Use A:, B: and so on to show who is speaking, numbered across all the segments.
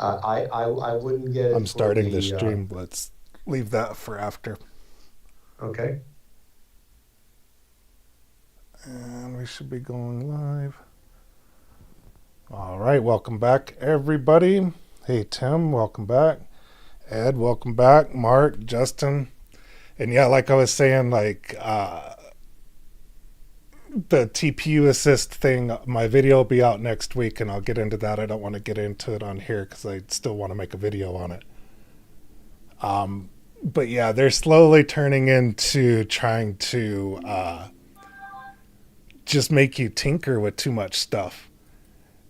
A: I wouldn't get
B: I'm
A: it for
B: starting the
A: the
B: stream. Let's leave that for after.
A: okay.
B: And we should be going live. All right, welcome back, everybody. Hey, Tim, welcome back. Ed, welcome back. Mark, Justin. And yeah, like I was saying, the TPU assist thing, my video will be out next week, and I'll get into that. I don't want to get into it on here because I still want to make a video on it. But yeah, they're slowly turning into trying to just make you tinker with too much stuff.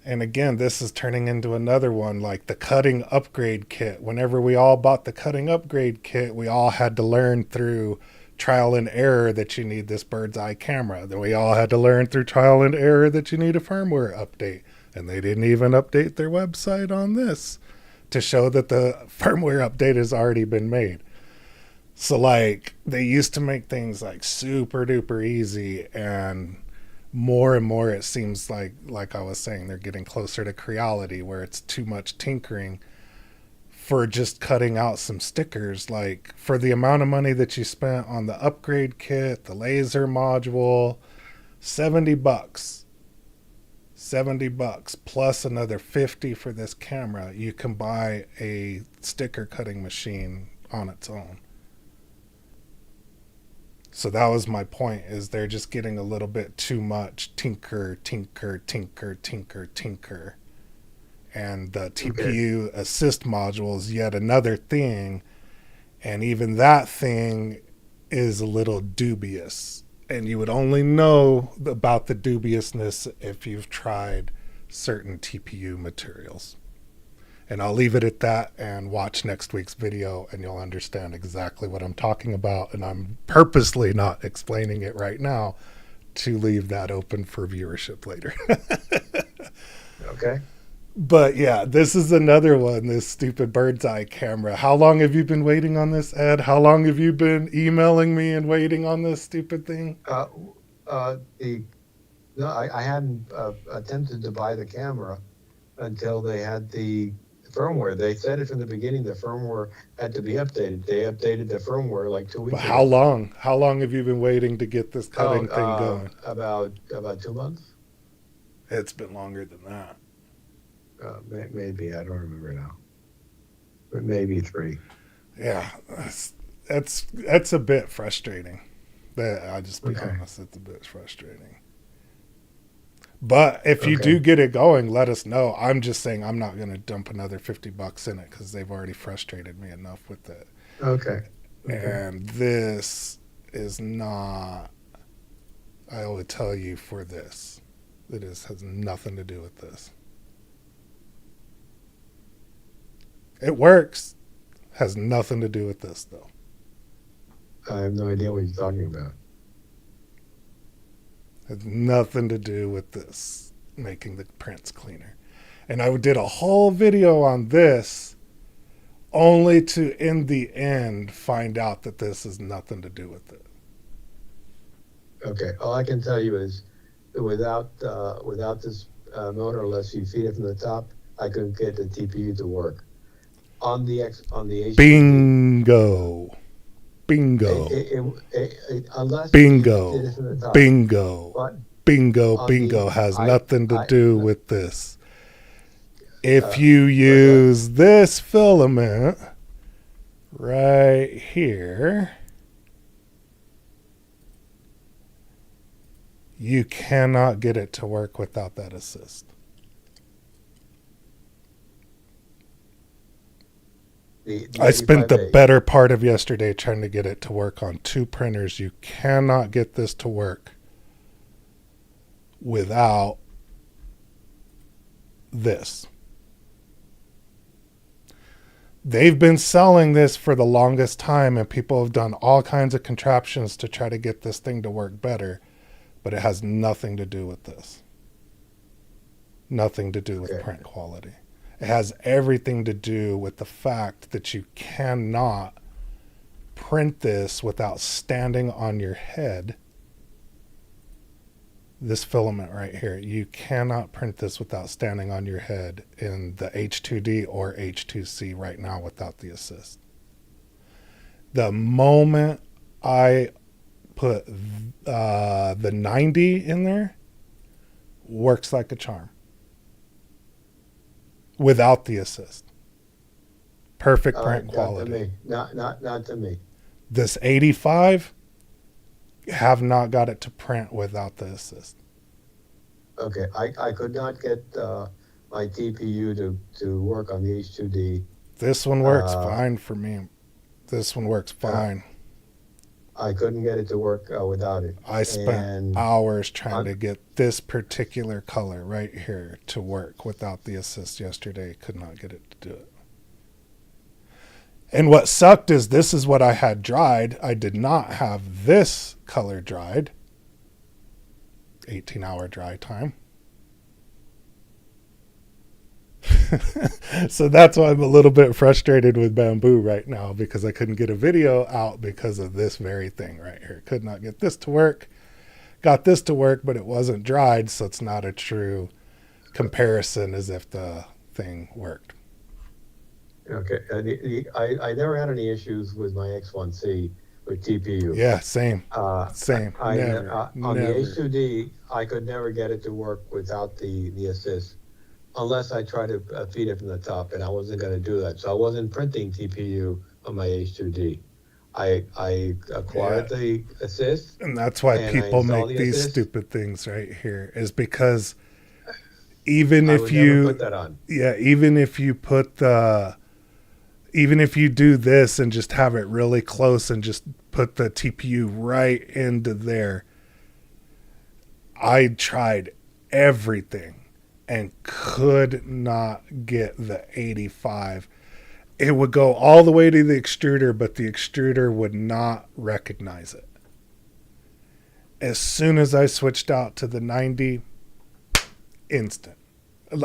B: And again, this is turning into another one like the cutting upgrade kit. Whenever we all bought the cutting upgrade kit, we all had to learn through trial and error that you need this bird's eye camera. Then we all had to learn through trial and error that you need a firmware update. And they didn't even update their website on this to show that the firmware update has already been made. So like they used to make things like super duper easy, and more it seems like I was saying, they're getting closer to Creality where it's too much tinkering for just cutting out some stickers. Like for the amount of money that you spent on the upgrade kit, the laser module, $70. $70 plus another 50 for this camera, you can buy a sticker cutting machine on its own. So that was my point, is they're just getting a little bit too much tinker. And the TPU assist module is yet another thing, and even that thing is a little dubious. And you would only know about the dubiousness if you've tried certain TPU materials. And I'll leave it at that and watch next week's video and you'll understand exactly what I'm talking about. And I'm purposely not explaining it right now to leave that open for viewership later.
A: Okay.
B: But yeah, this is another one, this stupid bird's eye camera. How long have you been waiting on this, Ed? How long have you been emailing me and waiting on this stupid thing?
A: The no, I hadn't attempted to buy the camera until they had the firmware. They said it from the beginning. The firmware had to be updated. They updated the firmware like 2 weeks
B: How
A: ago.
B: long? How long have you been waiting to get this
A: Oh,
B: cutting thing going?
A: about 2 months.
B: It's been longer than that.
A: Maybe I don't remember now. But maybe three.
B: Yeah, that's a bit frustrating. I'll just be
A: Okay.
B: honest, it's a bit frustrating. But if you
A: Okay.
B: do get it going, let us know. I'm just saying I'm not going to dump another $50 in it because they've already frustrated me enough with it.
A: Okay. Okay.
B: And this is not. I will tell you for this, has nothing to do with this. It works. Has nothing to do with this though.
A: I have no idea what you're talking about.
B: Has nothing to do with this making the prints cleaner. And I did a whole video on this only to in the end find out that this has nothing to do with it.
A: Okay. All I can tell you is that without this motor, unless you feed it from the top, I couldn't get the TPU to work on the HDD.
B: Bingo. Bingo.
A: Unless you did
B: Bingo.
A: it from the top,
B: Bingo.
A: but
B: Bingo.
A: on the
B: Bingo has
A: I
B: nothing to
A: I
B: do
A: no,
B: with this. If
A: uh,
B: you
A: but
B: use this filament right here, you cannot get it to work without that assist.
A: the
B: I spent the
A: 85A.
B: better part of yesterday trying to get it to work on two printers. You cannot get this to work without this. They've been selling this for the longest time, and people have done all kinds of contraptions to try to get this thing to work better, but it has nothing to do with this. Nothing to do with
A: Okay.
B: print quality. It has everything to do with the fact that you cannot print this without standing on your head This filament right here, you cannot print this without standing on your head in the H2D or H2C right now without the assist. The moment I put the 90 in there, works like a charm without the assist. Perfect
A: All
B: print
A: right, not to
B: quality.
A: me. Not to me.
B: This 85, have not got it to print without the assist.
A: Okay, I could not get my TPU to work on the H2D.
B: This one works
A: Uh,
B: fine for me. This one works
A: uh,
B: fine.
A: I couldn't get it to work without it.
B: I spent
A: And
B: hours trying
A: on,
B: to get this particular color right here to work without the assist yesterday. Could not get it to do it. And what sucked is this is what I had dried. I did not have this color dried. 18-hour dry time. So that's why I'm a little bit frustrated with Bamboo right now, because I couldn't get a video out because of this very thing right here. Could not get this to work. Got this to work, but it wasn't dried, so it's not a true comparison as if the thing worked.
A: okay, I never had any issues with my X1C with TPU.
B: Yeah, same.
A: Uh,
B: Same. Never.
A: on the
B: Never.
A: H2D, I could never get it to work without the assist, unless I tried to feed it from the top, and I wasn't going to do that. So I wasn't printing TPU on my H2D. I acquired
B: Yeah.
A: the assist
B: And that's why
A: and I
B: people
A: installed
B: make
A: the
B: these
A: assist.
B: stupid things right here, is because even
A: I
B: if
A: would never
B: you,
A: put that on.
B: yeah, even if you put the, even if you do this and just have it really close and just put the TPU right into there, I tried everything and could not get the 85. It would go all the way to the extruder, but the extruder would not recognize it. As soon as I switched out to the 90, instant.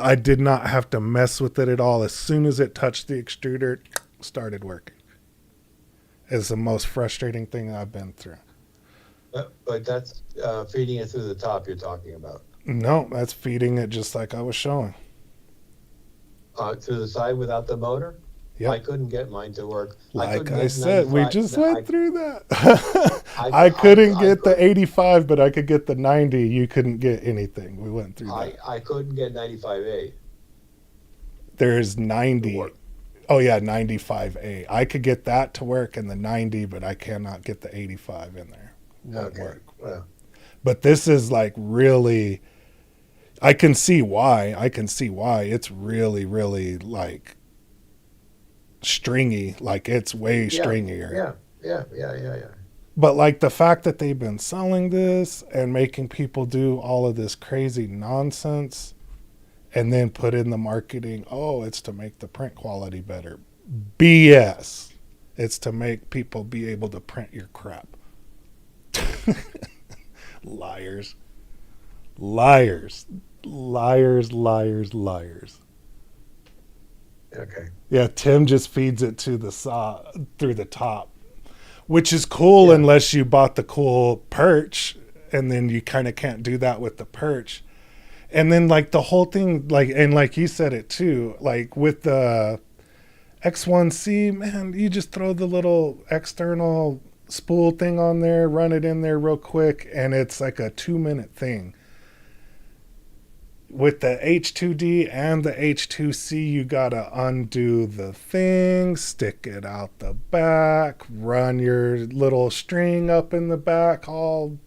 B: I did not have to mess with it at all. As soon as it touched the extruder, started working. It's the most frustrating thing I've been through.
A: But that's feeding it through the top you're talking about.
B: No, that's feeding it just like I was showing.
A: Through the side without the motor?
B: Yep.
A: I couldn't get mine to work.
B: Like
A: couldn't
B: I
A: get
B: said, we
A: 95
B: just
A: I,
B: went through that. I couldn't get the 85, but I could get the 90. You couldn't get anything. We went through that.
A: I couldn't get 95A
B: There's
A: to
B: 90.
A: work.
B: Oh, yeah, 95A. I could get that to work in the 90, but I cannot get the 85 in there. Won't
A: Okay.
B: work.
A: Well,
B: But this is like really, I can see why. I can see why. It's really, really like stringy. Like it's way stringier.
A: yeah.
B: But like the fact that they've been selling this and making people do all of this crazy nonsense and then put in the marketing, oh, it's to make the print quality better. BS. It's to make people be able to print your crap. Liars. Liars. Liars, liars, liars.
A: Okay.
B: Yeah, Tim just feeds it to the saw through the top, which is cool
A: Yeah.
B: unless you bought the cool perch, and then you kind of can't do that with the perch. And then like the whole thing, like, and like you said it too, like with the X1C, man, you just throw the little external spool thing on there, run it in there real quick, and it's like a 2-minute thing. With the H2D and the H2C, you gotta undo the thing, stick it out the back, run your little string up in the back, all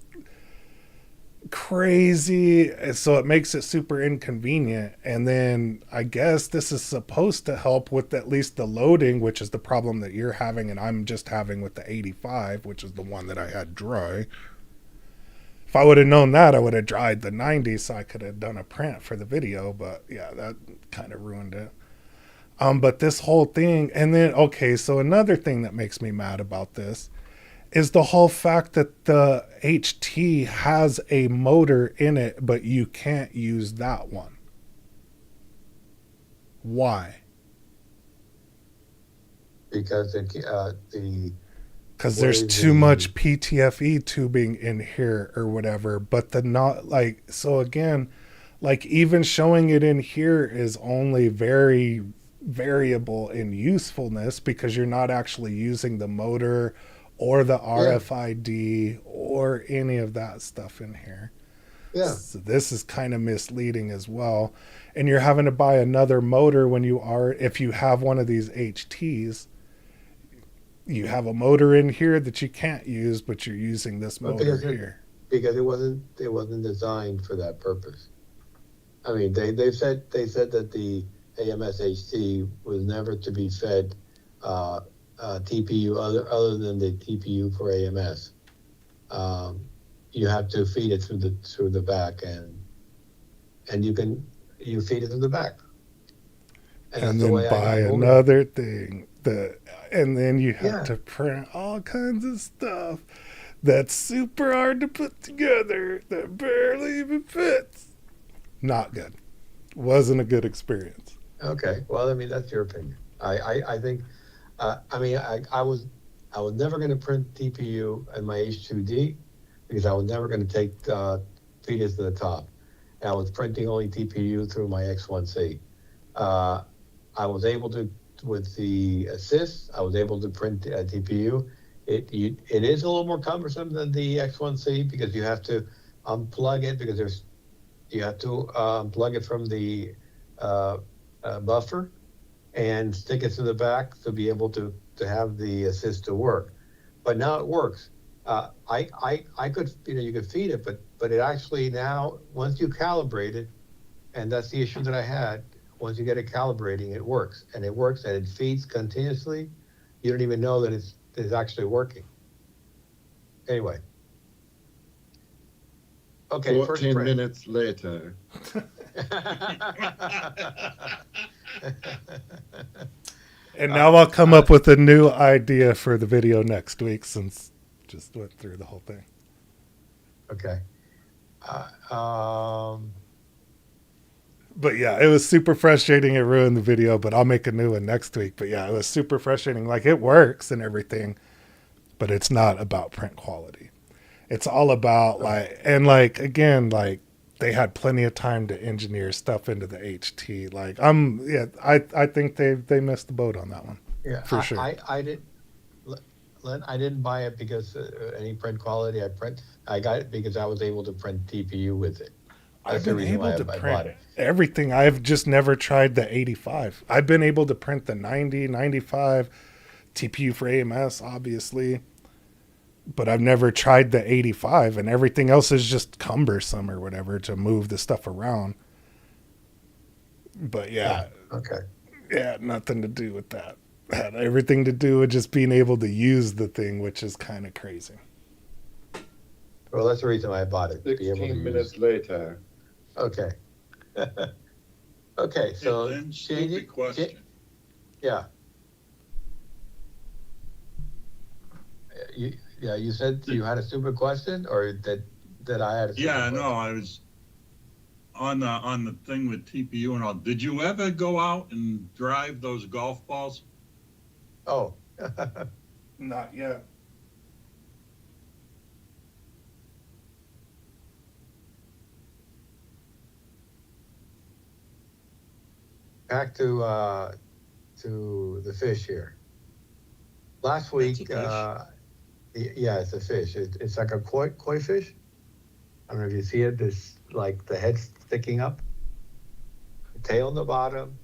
B: crazy. So it makes it super inconvenient. And then I guess this is supposed to help with at least the loading, which is the problem that you're having and I'm just having with the 85, which is the one that I had dry. If I would have known that, I would have dried the 90 so I could have done a print for the video. But yeah, that kind of ruined it. But this whole thing, and then, okay, so another thing that makes me mad about this is the whole fact that the HT has a motor in it, but you can't use that one. Why?
A: Because
B: because
A: What
B: there's
A: is
B: too
A: the
B: much PTFE tubing in here or whatever. But the not like so again, like even showing it in here is only very variable in usefulness because you're not actually using the motor or the
A: yeah,
B: RFID or any of that stuff in here.
A: yeah.
B: So this is kind of misleading as well. And you're having to buy another motor when you are if you have one of these HTs, you have a motor in here that you can't use, but you're using this
A: But
B: motor here.
A: because it wasn't designed for that purpose. I mean, they said that the AMSHT was never to be fed uh, TPU other than the TPU for AMS. Um, you have to feed it through the back, and you feed it through the back, and
B: And
A: that's the
B: then
A: way
B: buy
A: I ordered it.
B: another thing. And then you have
A: Yeah,
B: to print all kinds of stuff that's super hard to put together that barely even fits. Not good. Wasn't a good experience.
A: okay. Well, I mean, that's your opinion. I think. I mean, I was never going to print TPU in my H2D because I was never going to take feed it to the top. And I was printing only TPU through my X1C. Uh, I was able to, with the assist, I was able to print TPU. It is a little more cumbersome than the X1C because you have to unplug it because you have to unplug it from the uh, buffer and stick it to the back to be able to have the assist to work. But now it works. I could you could feed it, but it actually now once you calibrate it, and that's the issue that I had. Once you get it calibrating, it works, and it works, and it feeds continuously. You don't even know that it's actually working. Anyway, okay, first
C: 14
A: print.
C: minutes later.
B: And
A: uh,
B: now I'll come
A: uh,
B: up with a new idea for the video next week since just went through the whole thing.
A: okay. Uh,
B: But yeah, it was super frustrating. It ruined the video, but I'll make a new one next week. But yeah, it was super frustrating. Like it works and everything, but it's not about print quality. It's all about like, and like again, like they had plenty of time to engineer stuff into the HT. Like yeah, I think they missed the boat on that one
A: yeah,
B: for sure.
A: I didn't. Len, I didn't buy it because any print quality. I got it because I was able to print TPU with it.
B: I've
A: That's the
B: been
A: reason
B: able
A: why
B: to
A: I
B: print
A: bought it.
B: everything. I've just never tried the 85. I've been able to print the 90, 95 TPU for AMS, obviously, but I've never tried the 85, and everything else is just cumbersome or whatever to move the stuff around. But
A: Yeah.
B: yeah,
A: Okay.
B: yeah, nothing to do with that. Had everything to do with just being able to use the thing, which is kind of crazy.
A: Well, that's the reason why I bought it, to be able to
C: 16
A: use.
C: minutes later.
A: Okay. Okay.
D: Hey,
A: So
D: Lynn,
A: change
D: stupid
A: it.
D: question.
A: Yeah. You said you had a stupid question, or that I had a stupid
D: Yeah, no,
A: question.
D: I was on the thing with TPU and all. Did you ever go out and drive those golf balls?
A: Oh.
B: Not yet.
A: Back to the fish here. Last
D: That's a
A: week,
D: fish.
A: yeah, it's a fish. It's like a koi fish. I don't know if you see it. This like the head sticking up, the tail on the bottom,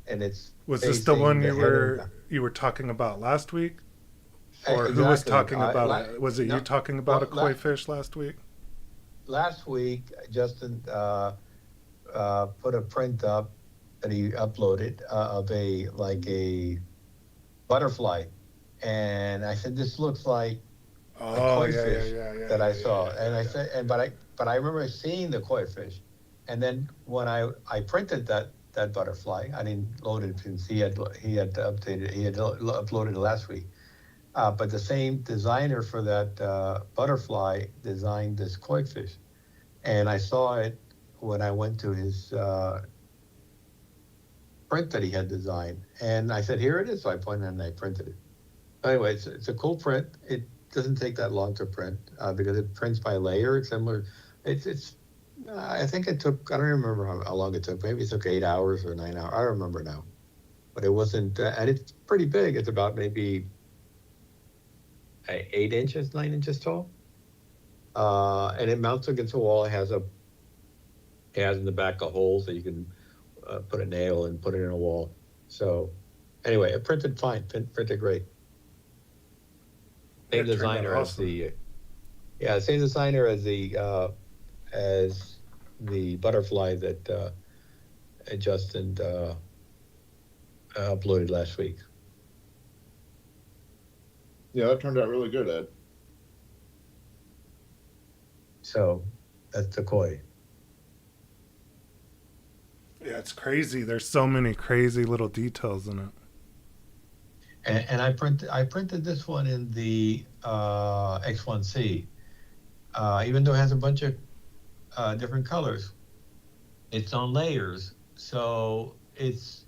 A: and it's
B: Was this the
A: facing
B: one
A: the head of
B: you were talking about last week? Or who was
A: exactly.
B: talking about it? Was it you
A: No,
B: talking about a
A: well,
B: koi fish last week?
A: last week Justin put a print up that he uploaded of a butterfly, and I said this looks like a
B: Oh
A: koi
B: yeah, yeah,
A: fish
B: yeah, yeah,
A: that I
B: yeah,
A: saw,
B: yeah,
A: and
B: yeah,
A: I
B: yeah.
A: said, and but I remember seeing the koi fish, and then when I printed that butterfly, I didn't load it since he had updated he had uploaded it last week, but the same designer for that butterfly designed this koi fish, and I saw it when I went to his print that he had designed, and I said, here it is. So I pointed and I printed it. Anyway, it's a cool print. It doesn't take that long to print because it prints by layer. It's similar. It's. I think it took. I don't remember how long it took. Maybe it took 8 hours or 9 hours. I don't remember now. But it wasn't. And it's pretty big. It's about maybe 8 inches, 9 inches tall. And it mounts against a wall. It has in the back a hole so you can put a nail and put it in a wall. So anyway, it printed fine. Printed great. Same
B: It turned out
A: designer as
B: awesome.
A: same designer as the butterfly that Justin uploaded last week.
C: Yeah, that turned out really good, Ed.
A: So that's the koi.
B: Yeah, it's crazy. There's so many crazy little details in it.
A: And I printed this one in the X1C. Even though it has a bunch of different colors, it's on layers, so it's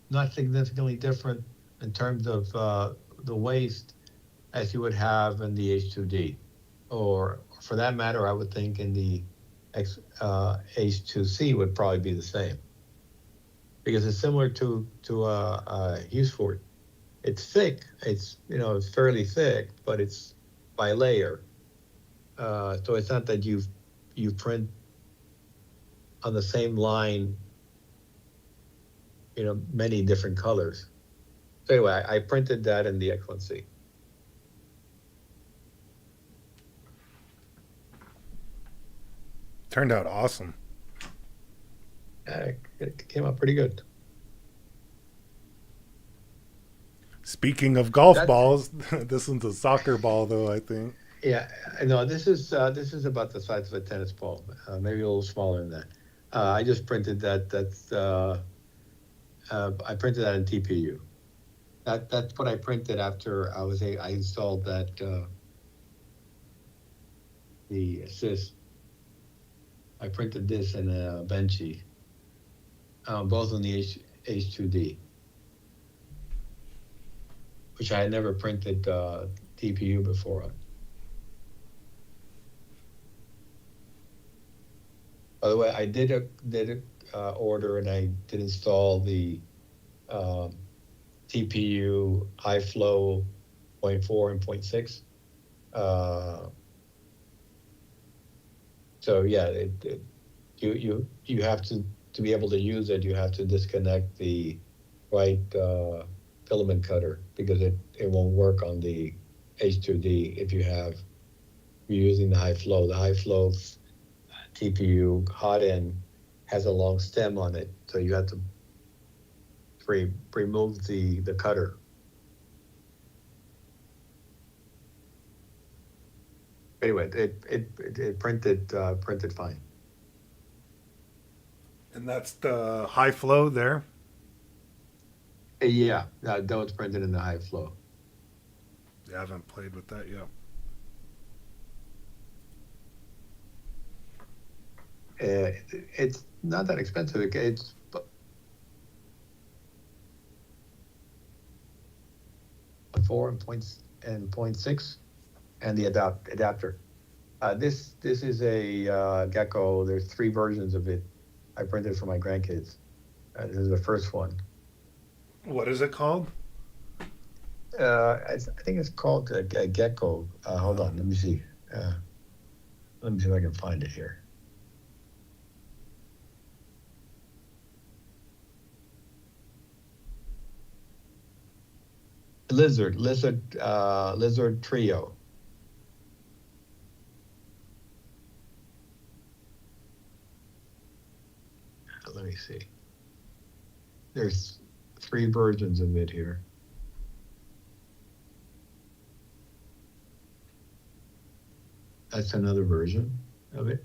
A: not significantly different in terms of the waste as you would have in the H2D, or for that matter, I would think in the H2C would probably be the same because it's similar to Husford. It's thick. It's fairly thick, but it's by layer. So it's not that you print on the same line, many different colors. So anyway, I printed that in the X1C.
B: Turned out awesome.
A: It came out pretty good.
B: Speaking of golf
A: That
B: balls, this one's a soccer ball, though, I think.
A: Yeah, no, this is about the size of a tennis ball, maybe a little smaller than that. I just printed that. I printed that in TPU. That's what I printed after I installed that the assist. I printed this in a Benchy, both on the H2D, which I had never printed TPU before on. By the way, I did order and I did install the TPU high flow 0.4 and 0.6. So yeah, you have to be able to use it. You have to disconnect the right filament cutter because it won't work on the H2D if you're using the high flow. The high flow TPU hot end has a long stem on it, so you have to remove the cutter. Anyway, it printed fine.
B: And that's the high flow there.
A: Yeah, that was printed in the high flow.
B: Yeah, I haven't played with that yet.
A: It's not that expensive. It's 4 and 0.6, and the adapter. This is a Gecko. There's 3 versions of it. I printed for my grandkids. This is the first one.
B: What is it called?
A: I think it's called a Gecko. Hold on, let me see. Let me see if I can find it here. Lizard Trio. Let me see. There's 3 versions of it here. That's another version of it.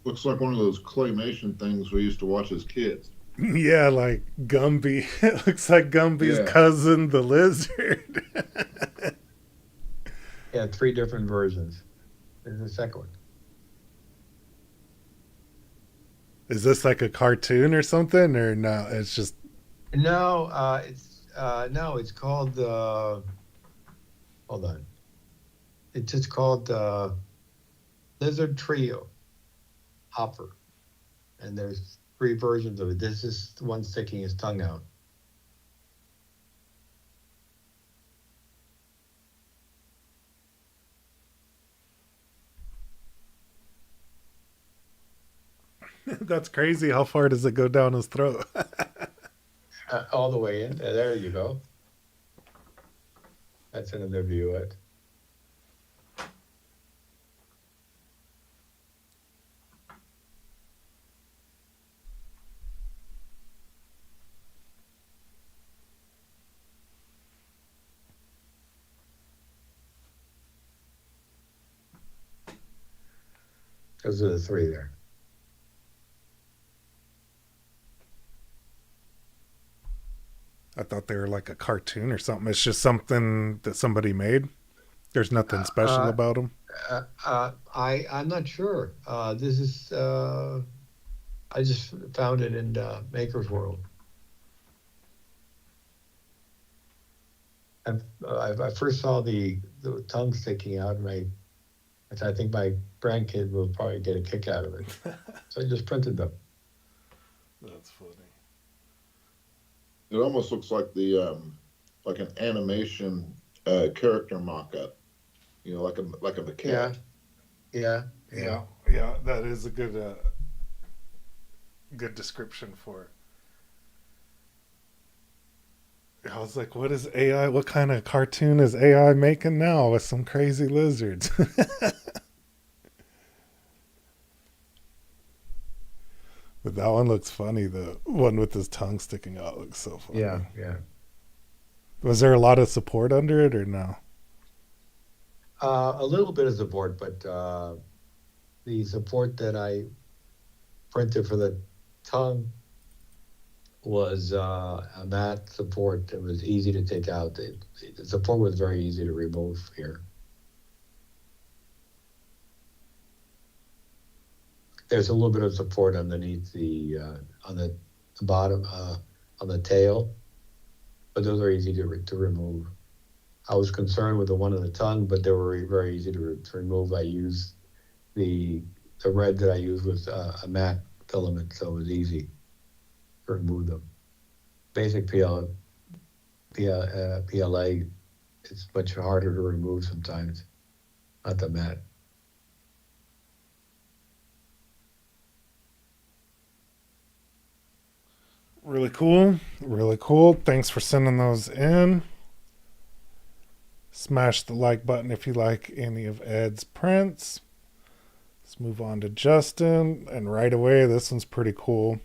C: Looks like one of those claymation things we used to watch as kids.
B: Yeah, like Gumby. It looks like Gumby's
C: Yeah.
B: cousin, the lizard.
A: Yeah, 3 different versions. There's the second one.
B: Is this like a cartoon or something, or no? It's just
A: No, no, it's called, hold on. It's just called Lizard Trio Hopper. And there's 3 versions of it. This is the one sticking his tongue out.
B: That's crazy. How far does it go down his throat?
A: All the way in. There you go. That's another view of it. Those are the 3 there.
B: I thought they were like a cartoon or something. It's just something that somebody made. There's nothing special about them.
A: I'm not sure. This is I just found it in Maker's World. I first saw the tongue sticking out, and I think my grandkid will probably get a kick out of it. So I just printed them.
B: That's funny.
C: It almost looks like like an animation character mock-up. You know, like a maquette.
A: Yeah.
B: Yeah. That is a good description for it. I was like, what is AI? What kind of cartoon is AI making now with some crazy lizards? But that one looks funny. The one with his tongue sticking out looks so funny.
A: Yeah.
B: Was there a lot of support under it or no?
A: A little bit of support, but the support that I printed for the tongue was a matte support. It was easy to take out. The support was very easy to remove here. There's a little bit of support underneath on the bottom, on the tail, but those are easy to remove. I was concerned with the one on the tongue, but they were very easy to remove. I used the red that I used was a matte filament, so it was easy to remove them. Basic PLA, it's much harder to remove sometimes, not the matte.
B: Really cool. Really cool. Thanks for sending those in. Smash the like button if you like any of Ed's prints. Let's move on to Justin. And right away, this one's pretty cool.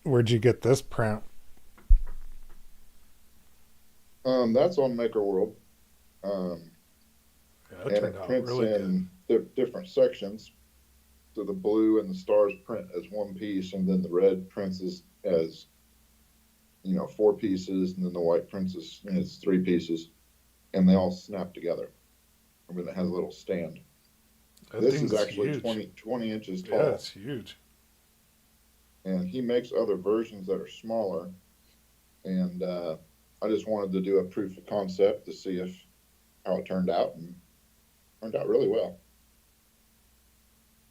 B: Where'd you get this print?
C: That's on Maker World.
B: Yeah,
C: And it prints in different sections. So the blue and the stars print as one piece, and then the red prints as 4 pieces, and then the white prints as 3 pieces, and they all snap together. I mean, it has a little stand. This is actually 20 inches tall.
B: Yeah, it's huge.
C: And he makes other versions that are smaller. And I just wanted to do a proof of concept to see how it turned out, and it turned out really well.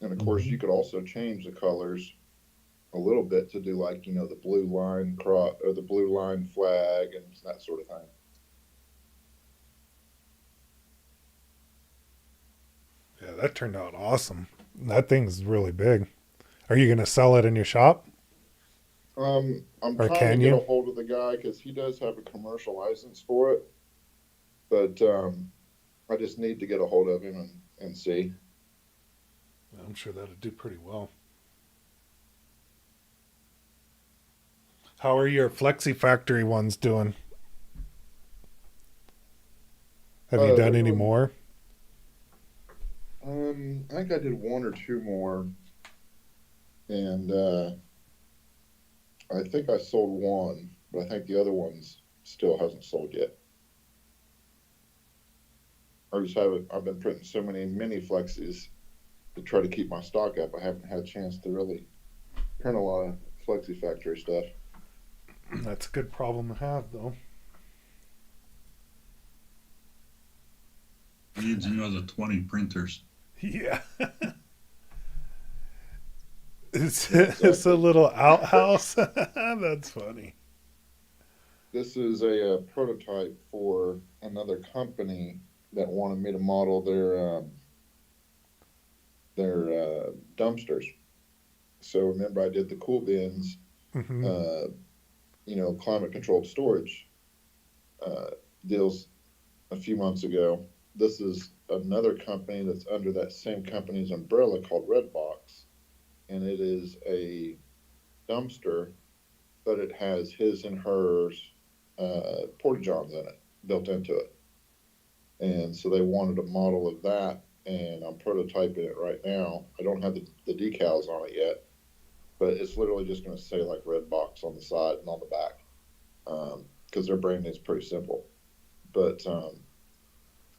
C: And of course, you could also change the colors a little bit to do like, the blue line or the blue line flag and that sort of thing.
B: Yeah, that turned out awesome. That thing's really big. Are you going to sell it in your shop?
C: I'm
B: Or
C: trying
B: can
C: to
B: you?
C: get a hold of the guy because he does have a commercial license for it, but I just need to get a hold of him and see.
B: I'm sure that'd do pretty well. How are your Flexi Factory ones doing? Have you done any more?
C: I think I did 1 or 2 more, and I think I sold 1, but I think the other ones still hasn't sold yet. I've been printing so many mini flexis to try to keep my stock up. I haven't had a chance to really print a lot of Flexi Factory stuff.
B: That's a good problem to have, though.
D: Needs another 20 printers.
B: Yeah. It's,
C: Yeah,
B: it's a
C: exactly.
B: little outhouse. That's funny.
C: This is a, prototype for another company that wanted me to model their dumpsters. So remember, I did the cool bins,
B: Hmm.
C: uh, climate controlled storage uh, deals a few months ago. This is another company that's under that same company's umbrella called Redbox, and it is a dumpster, but it has his and hers porta johns in it built into it. And so they wanted a model of that, and I'm prototyping it right now. I don't have the decals on it yet, but it's literally just going to say like Redbox on the side and on the back, because their branding is pretty simple. But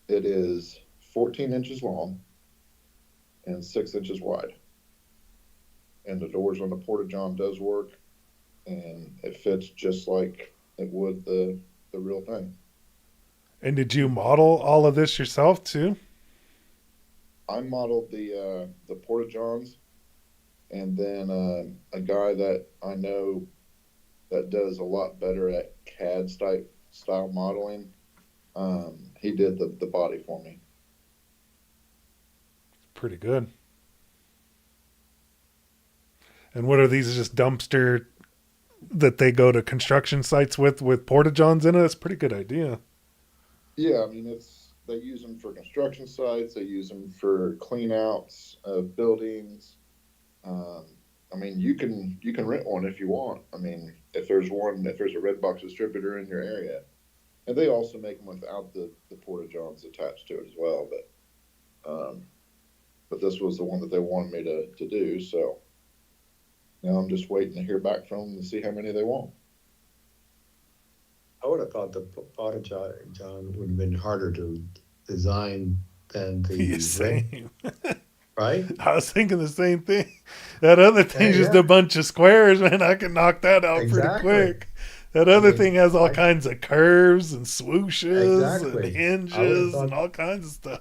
C: it is 14 inches long and 6 inches wide, and the doors on the porta john does work, and it fits just like it would the real thing.
B: And did you model all of this yourself too?
C: I modeled the porta johns, and then a guy that I know that does a lot better at CAD style modeling. He did the body for me.
B: Pretty good. And what are these? Just dumpster that they go to construction sites with porta johns in it? That's a pretty good idea.
C: Yeah, I mean they use them for construction sites. They use them for clean outs of buildings. Um, I mean, you can rent one if you want. I mean, if there's a Redbox distributor in your area, and they also make them without the porta johns attached to it as well. But this was the one that they wanted me to do. So now I'm just waiting to hear back from them to see how many they want.
A: I would have thought the Potter John would have been harder to design than
B: Yeah,
A: the red,
B: same.
A: right?
B: I was thinking the same thing. That other
A: Yeah,
B: thing's just
A: yeah,
B: a bunch of squares, man. I can knock that out pretty
A: exactly.
B: quick. That
A: I
B: other
A: mean,
B: thing has all
A: I
B: kinds of curves and swooshes and
A: exactly. I would have
B: hinges and
A: thought
B: all kinds of stuff.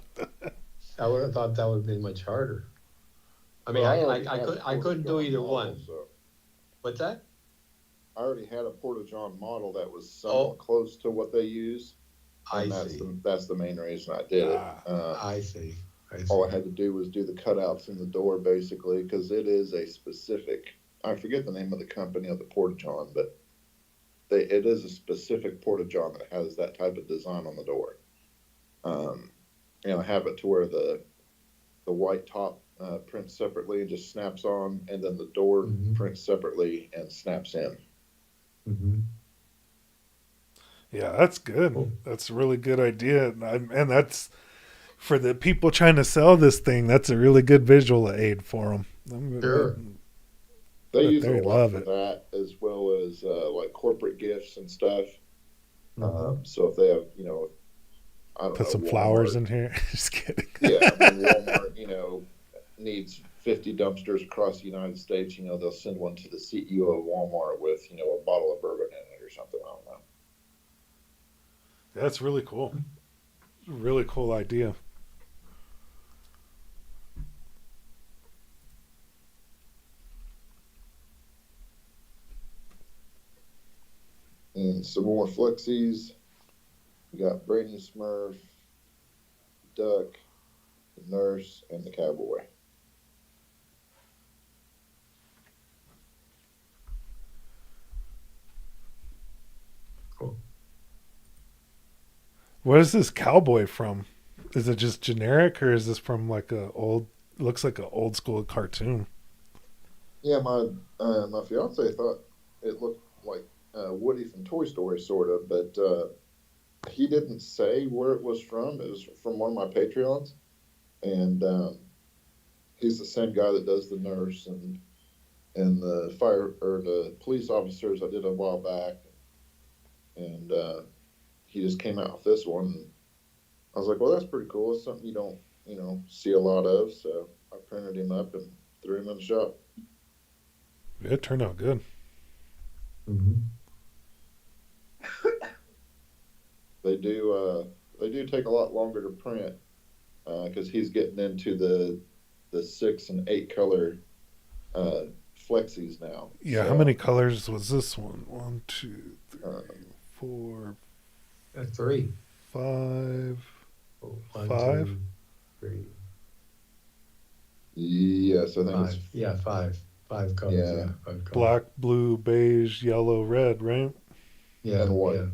A: I would have thought that would have been much harder. I mean,
C: Well, I already had a
A: I
C: porta
A: couldn't do
C: john
A: either
C: model,
A: one.
C: so
A: What's that?
C: I already had a porta john model that was somewhat
A: Oh,
C: close to what they use,
A: I
C: and that's
A: see.
C: the main reason I did it.
B: Ah,
A: I see. I
C: All I
A: see.
C: had to do was do the cutouts in the door basically, because it is a specific. I forget the name of the company of the porta john, but it is a specific porta john that has that type of design on the door. Um, have it to where the white top prints separately and just snaps on, and then the door
A: Mm-hmm.
C: prints separately and snaps in.
A: Mm-hmm.
B: yeah, that's good.
A: Cool.
B: That's a really good idea. And that's for the people trying to sell this thing. That's a really good visual aid for them.
A: Sure.
C: They
B: But
C: use it a
B: they
C: lot
B: love
C: for
B: it.
C: that, as well as like corporate gifts and stuff.
A: Mm-hmm.
C: So if they have, I don't
B: Put
C: know,
B: some flowers
C: Walmart.
B: in here. Just kidding.
C: Yeah, I mean Walmart, needs 50 dumpsters across the United States. They'll send one to the CEO of Walmart with, a bottle of bourbon in it or something. I don't know.
B: That's really cool. Really cool idea.
C: And some more flexies. We got Brainy Smurf, Duck, the Nurse, and the Cowboy.
A: Cool.
B: What is this cowboy from? Is it just generic, or is this from like a old? Looks like an old school cartoon.
C: Yeah, my fiance thought it looked like Woody from Toy Story, sort of, but he didn't say where it was from. It was from one of my Patreons, and he's the same guy that does the nurse and the fire or the police officers I did a while back, and he just came out with this one. And I was like, well, that's pretty cool. It's something you don't see a lot of, so I printed him up and threw him in the shop.
B: It turned out good.
A: Mm-hmm.
C: They do take a lot longer to print, because he's getting into the 6 and 8 color flexies now.
B: Yeah,
C: So,
B: how many colors was this one? 1, 2, 3,
C: Uh,
B: 4,
A: Three.
B: 5.
A: Oh, one,
B: 5?
A: 2, 3,
C: yes, I think
A: 5.
C: it's
A: Yeah, 5. 5 colors.
C: Yeah.
A: Yeah, 5 colors.
B: Black, blue, beige, yellow, red, right?
A: Yeah,
C: and white.
A: yeah.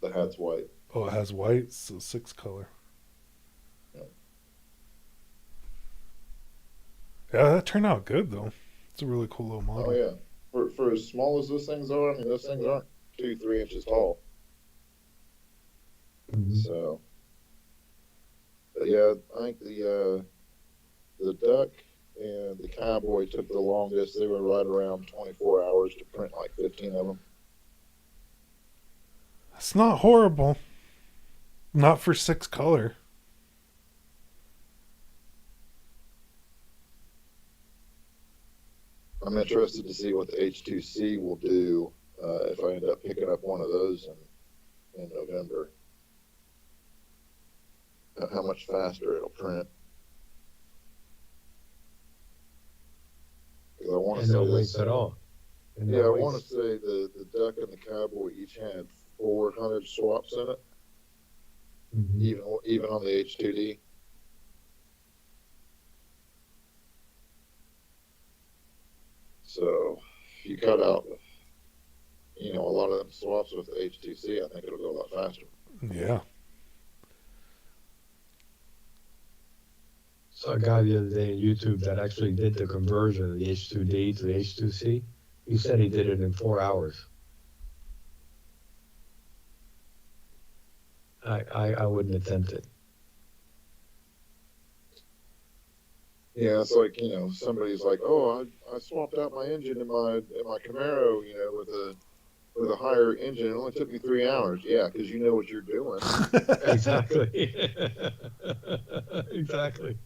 C: The hat's white.
B: Oh, it has white, so 6 color.
C: Yeah.
B: Yeah, that turned out good though. It's a really cool little model.
C: Oh yeah. For as small as those things are, I mean, those things aren't 2-3 inches tall.
A: Mhm.
C: So, but yeah, I think the duck and the cowboy took the longest. They were right around 24 hours to print like 15 of them.
B: It's not horrible. Not for 6 color.
C: I'm interested to see what the H2C will do if I end up picking up one of those in November. How much faster it'll print. Because I want to
A: And
C: say
A: no
C: this,
A: weights at all. And no
C: yeah, I
A: weights.
C: want to say the duck and the cowboy each had 400 swaps in it,
A: Mhm.
C: even on the H2D. So if you cut out, a lot of them swaps with the H2C, I think it'll go a lot faster.
B: Yeah.
A: Saw a guy the other day on YouTube that actually did the conversion of the H2D to the H2C. He said he did it in 4 hours. I wouldn't attempt it.
C: Yeah, it's like, somebody's like, oh, I swapped out my engine in my Camaro, with a higher engine. It only took me 3 hours. Yeah, because you know what you're doing.
A: Exactly. Exactly.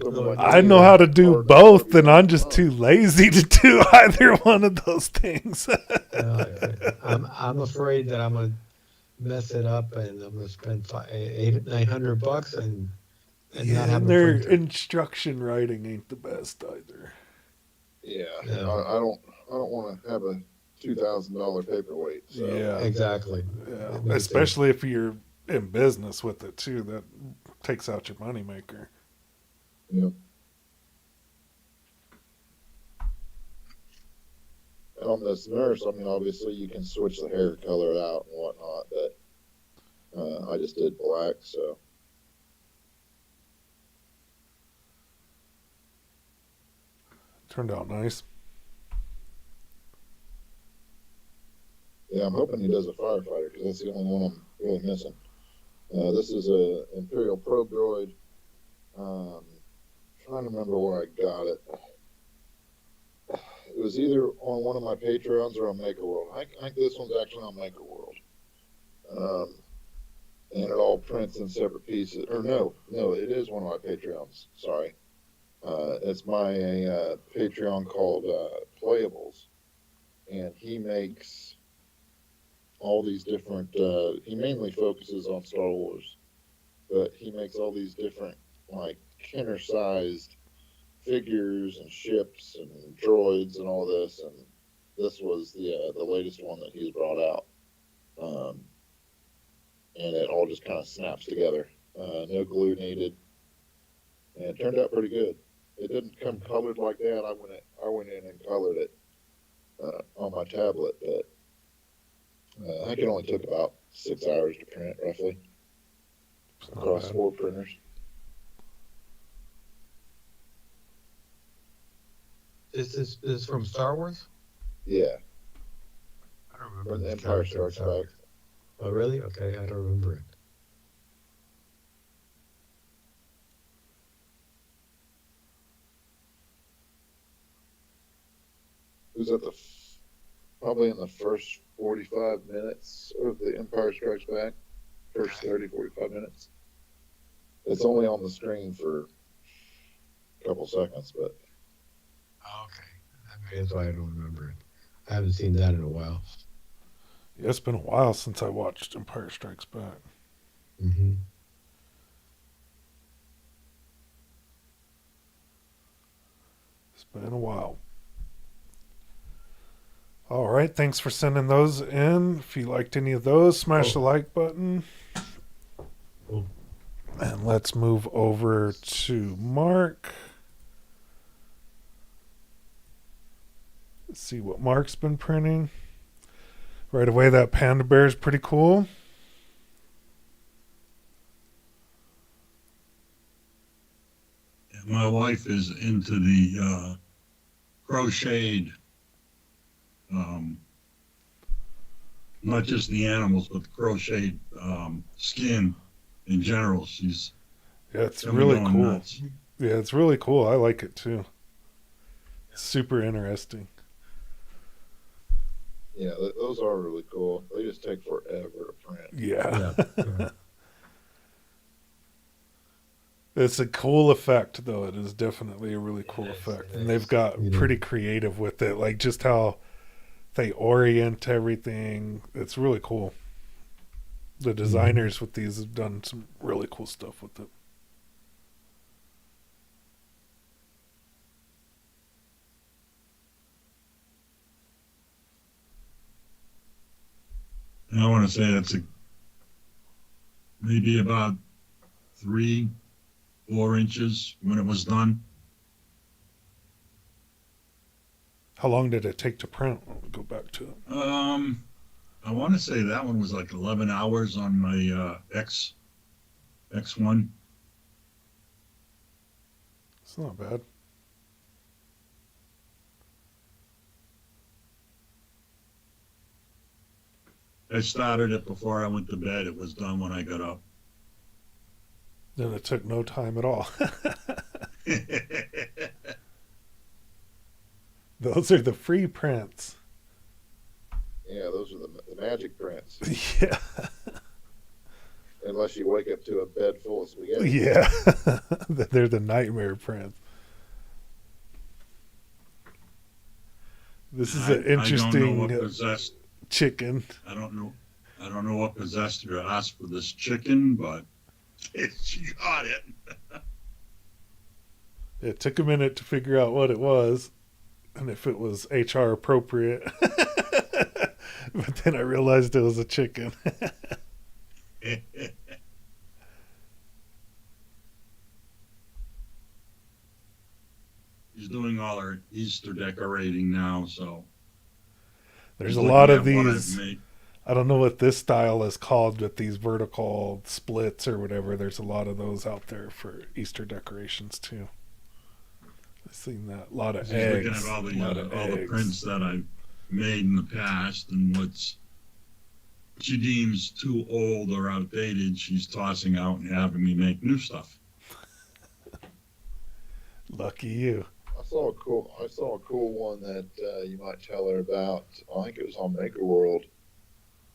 C: Someone like
B: I
C: me,
B: know how to do
C: hard-
B: both,
C: hard
B: and I'm
C: to
B: just
C: run.
B: too lazy to do either one of those things.
A: I'm afraid that I'm gonna mess it up and I'm gonna spend $900 and
B: Yeah,
A: not have
B: and
A: a
B: their
A: printer.
B: instruction writing ain't the best either.
C: Yeah,
A: Yeah.
C: I don't want to have a $2,000 paperweight. So
B: Yeah.
A: Exactly.
B: Yeah,
A: Me too.
B: especially if you're in business with it too. That takes out your moneymaker.
C: yeah. And on this nurse, I mean, obviously you can switch the hair color out and whatnot, but I just did black. So
B: Turned out nice.
C: yeah, I'm hoping he does a firefighter because that's the only one I'm really missing. This is a Imperial Probe Droid. Trying to remember where I got it. It was either on one of my Patreons or on MakerWorld. I think this one's actually on MakerWorld. And it all prints in separate pieces. Or no, it is one of my Patreons. Sorry. It's my Patreon called Playables. And he makes all these different, he mainly focuses on Star Wars, but he makes all these different, like, Kenner-sized figures and ships and droids and all this, and this was the latest one that he's brought out, and it all just kind of snaps together. No glue needed, and it turned out pretty good. It didn't come colored like that. I went in and colored it on my tablet, but I think it only took about 6 hours to print roughly
B: It's not
C: across
B: bad.
C: 4 printers.
A: This is from Star Wars?
C: Yeah,
A: I don't remember
C: from the
A: this
C: Empire
A: character.
C: Strikes Back.
A: Oh, really? Okay, I don't remember it.
C: It was probably in the first 45 minutes of the Empire Strikes Back. First 30, 45 minutes. It's only on the screen for a couple seconds, but
A: Oh, okay. That's why I don't remember it. I haven't seen that in a while.
B: Yeah, it's been a while since I watched Empire Strikes Back.
A: Mm-hmm.
B: been a while. All right, thanks for sending those in. If you liked any of those, smash the like button.
A: Cool.
B: And let's move over to Mark. Let's see what Mark's been printing. Right away, that panda bear is pretty cool.
D: My wife is into the crocheted, not just the animals, but the crocheted skin in general. She's
B: Yeah, it's
D: got me
B: really
D: going
B: cool.
D: nuts.
B: Yeah, it's really cool. I like it too. Super interesting.
C: Yeah, those are really cool. They just take forever to print.
B: Yeah.
A: Yeah.
B: It's a cool effect, though. It is definitely a really cool
A: It is,
B: effect.
A: it
B: And they've
A: is.
B: got
A: You know.
B: pretty creative with it. Like just how they orient everything. It's really cool. The designers with these have done some really cool stuff with it.
D: And I want to say that's maybe about 3-4 inches when it was done.
B: How long did it take to print? I'll go back to it.
D: I want to say that one was like 11 hours on my X1.
B: It's not bad.
D: I started it before I went to bed. It was done when I got up.
B: Then it took no time at all. Those are the free prints.
C: Yeah, those are the magic prints.
B: Yeah.
C: Unless you wake up to a bed full of spaghetti.
B: Yeah. They're the nightmare prints. This is an
D: I don't know
B: interesting
D: what possessed.
B: chicken.
D: I don't know what possessed her to ask for this chicken, but she got it.
B: It took a minute to figure out what it was and if it was HR appropriate. But then I realized it was a chicken.
D: She's doing all her Easter decorating now, so
B: There's
D: she's
B: a
D: looking
B: lot of
D: at what I've
B: these.
D: made.
B: I don't know what this style is called, but these vertical splits or whatever, there's a lot of those out there for Easter decorations too. I've seen that. A lot of
D: She's
B: eggs.
D: looking at
B: lot of
D: all the
B: eggs.
D: prints that I've made in the past and what's she deems too old or outdated. She's tossing out and having me make new stuff.
B: Lucky you.
C: I saw a cool one that you might tell her about. I think it was on Maker World.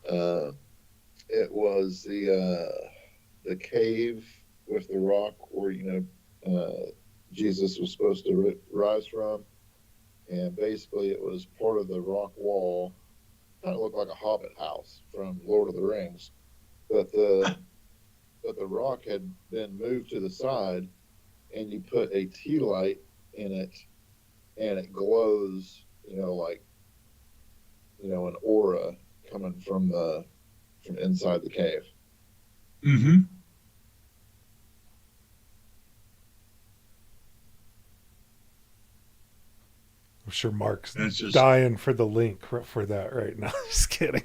C: It was the cave with the rock where Jesus was supposed to rise from, and basically it was part of the rock wall. Kind of looked like a Hobbit house from Lord of the Rings, but the rock had been moved to the side, and you put a tea light in it, and it glows, like an aura coming from inside the cave.
D: Mm-hmm.
B: I'm sure Mark's
D: That's just
B: dying for the link for that right now. Just kidding.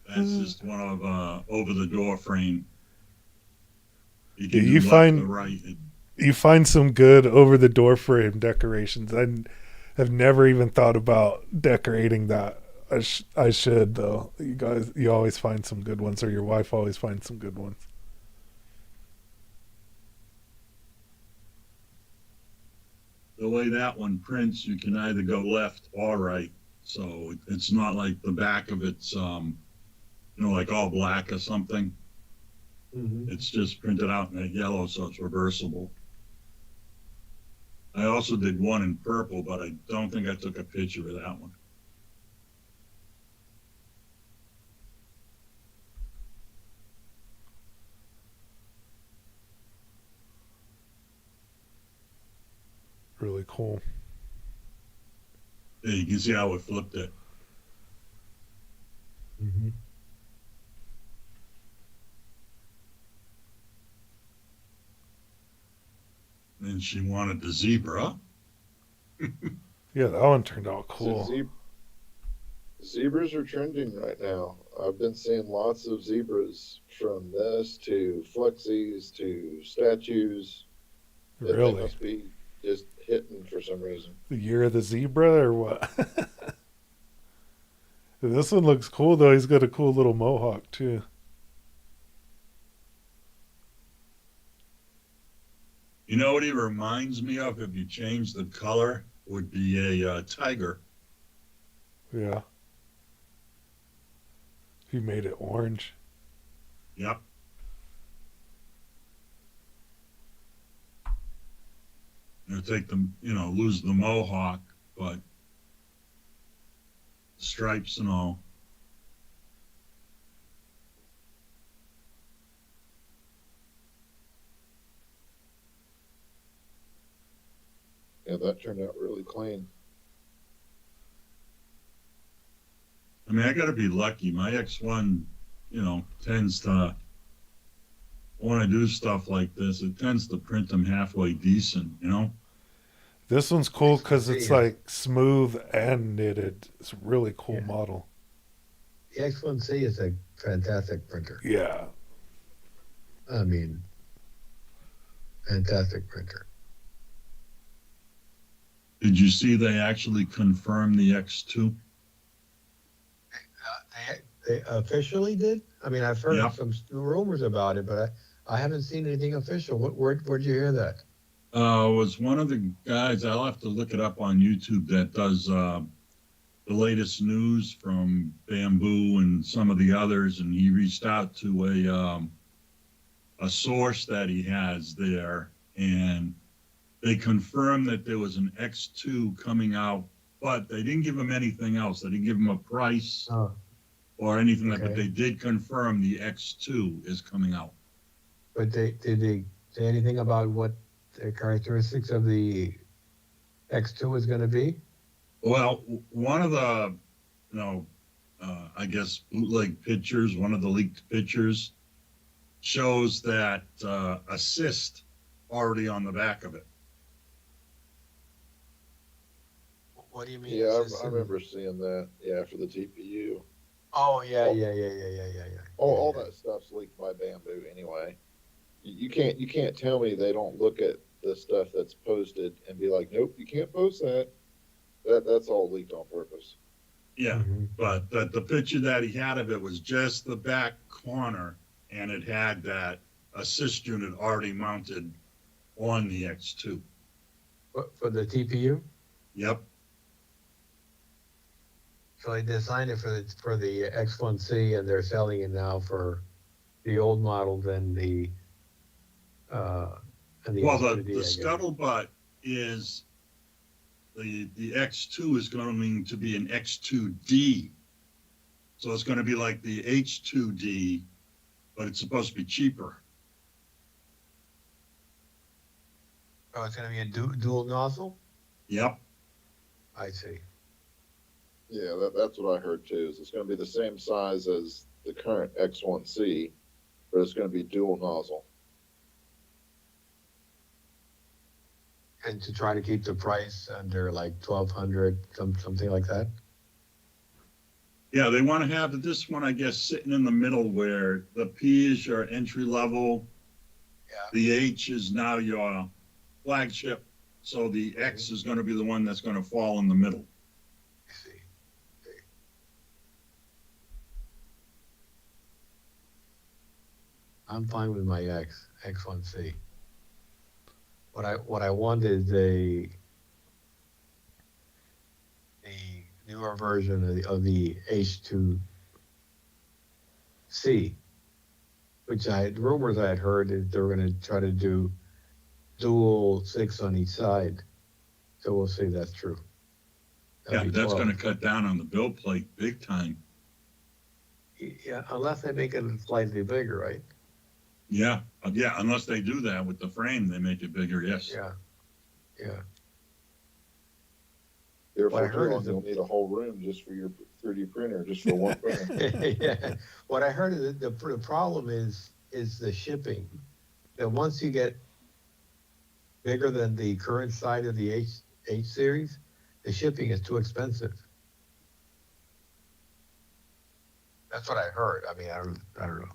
D: That's just one of over the door frame. You
B: Yeah,
D: can
B: you
D: do left
B: find-
D: or right.
B: You find some good over the door frame decorations. I have never even thought about decorating that. I should though. You always find some good ones, or your wife always finds some good ones.
D: The way that one prints, you can either go left or right. So it's not like the back of it's, like all black or something.
A: Mhm.
D: It's just printed out in that yellow, so it's reversible. I also did one in purple, but I don't think I took a picture of that one.
B: cool.
D: Yeah, you can see how it flipped it.
A: Mm-hmm.
D: And she wanted the zebra.
B: Yeah, that one turned out
C: So
B: cool.
C: zebras are trending right now. I've been seeing lots of zebras from this to flexies to statues. They
B: Really?
C: must be just hitting for some reason.
B: The year of the zebra or what? This one looks cool though. He's got a cool little mohawk too.
D: You know what he reminds me of if you change the color? Would be a tiger.
B: Yeah. He made it orange.
D: Yep. You know, take the, lose the mohawk, but stripes and all.
C: Yeah, that turned out really clean.
D: I mean, I got to be lucky. My X1, tends to, when I do stuff like this, it tends to print them halfway decent.
B: This one's cool because it's
A: Yeah.
B: like smooth and knitted. It's a really cool
A: Yeah.
B: model.
A: The X1C is a fantastic printer.
B: Yeah.
A: I mean, fantastic printer.
D: Did you see they actually confirmed the X2?
A: They officially did? I mean, I've heard
D: Yeah.
A: some rumors about it, but I haven't seen anything official. Where'd you hear that?
D: It was one of the guys, I'll have to look it up on YouTube, that does the latest news from Bamboo and some of the others, and he reached out to a source that he has there, and they confirmed that there was an X2 coming out, but they didn't give him anything else. They didn't give him a price
A: Oh,
D: or anything like that, but
A: okay.
D: they did confirm the X2 is coming out.
A: But did they say anything about what the characteristics of the X2 is going to be?
D: Well, one of the, I guess bootleg pictures, one of the leaked pictures shows that assist already on the back of it.
A: What do you mean?
C: Yeah,
A: assistant?
C: I remember seeing that. Yeah, for the TPU.
A: Oh, yeah.
C: All that stuff's leaked by Bamboo anyway. You can't tell me they don't look at the stuff that's posted and be like, nope, you can't post that. That's all leaked on purpose.
D: Yeah,
A: Mhm.
D: but the picture that he had of it was just the back corner, and it had that assist unit already mounted on the X2.
A: For the TPU?
D: Yep.
A: So they designed it for the X1C, and they're selling it now for the old models and the
D: Well,
A: X2D, I
D: the
A: guess.
D: scuttlebutt is the X2 is going to be an X2D. So it's going to be like the H2D, but it's supposed to be cheaper.
A: Oh, it's going to be a dual nozzle?
D: Yep.
A: I see.
C: Yeah, that's what I heard too. Is it's going to be the same size as the current X1C, but it's going to be dual nozzle.
A: And to try to keep the price under like 1,200, something like that.
D: Yeah, they want to have this one, I guess, sitting in the middle where the P is your entry level.
A: Yeah.
D: The H is now your flagship. So the X is going to be the one that's going to fall in the middle.
A: I see. I'm fine with my X1C. What I want is a newer version of the H2C, which rumors I had heard is they were going to try to do dual 6 on each side. So we'll see if that's true.
D: Yeah,
A: That'd be
D: that's going to
A: 12.
D: cut down on the build plate big time.
A: Yeah, unless they make it slightly bigger, right?
D: Yeah, unless they do that with the frame, they make it bigger, yes.
A: Yeah.
C: Here
A: What I
C: for too
A: heard
C: long,
A: is
C: you'll need a whole room just for your 3D printer, just for one printer.
A: yeah. What I heard is that the problem is the shipping. That once you get bigger than the current size of the H series, the shipping is too expensive. That's what I heard. I mean, I don't know.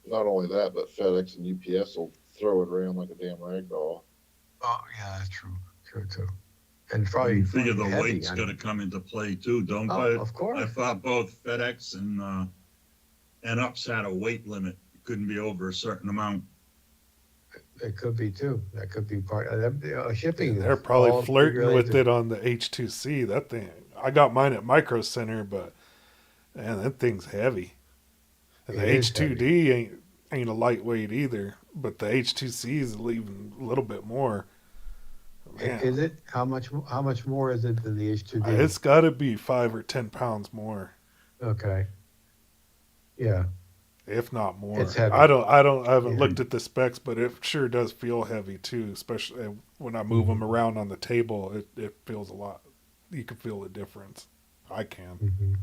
C: Not only that, but FedEx and UPS will throw it around like a damn rag doll.
A: Oh, yeah, that's true. True, too. And probably,
D: You figure the
A: probably heavy.
D: weight's got to come into play too, don't
A: Oh,
D: they?
A: of course.
D: I thought both FedEx and UPS had a weight limit. It couldn't be over a certain amount.
A: It could be too. That could be part of that. Shipping
B: They're
A: is
B: probably
A: all
B: flirting with
A: related.
B: it on the H2C. That thing, I got mine at Micro Center, but man, that thing's heavy. And the
A: It is heavy.
B: H2D ain't a lightweight either, but the H2C is even a little bit more. Man,
A: Is it? How much more is it than the H2D?
B: it's got to be 5 or 10 pounds more,
A: Okay. Yeah,
B: if not more.
A: it's heavy.
B: I haven't
A: Yeah.
B: looked at the specs, but it sure does feel heavy too. Especially when I move them around on the table, it feels a lot. You can feel the difference. I can.
A: Mhm.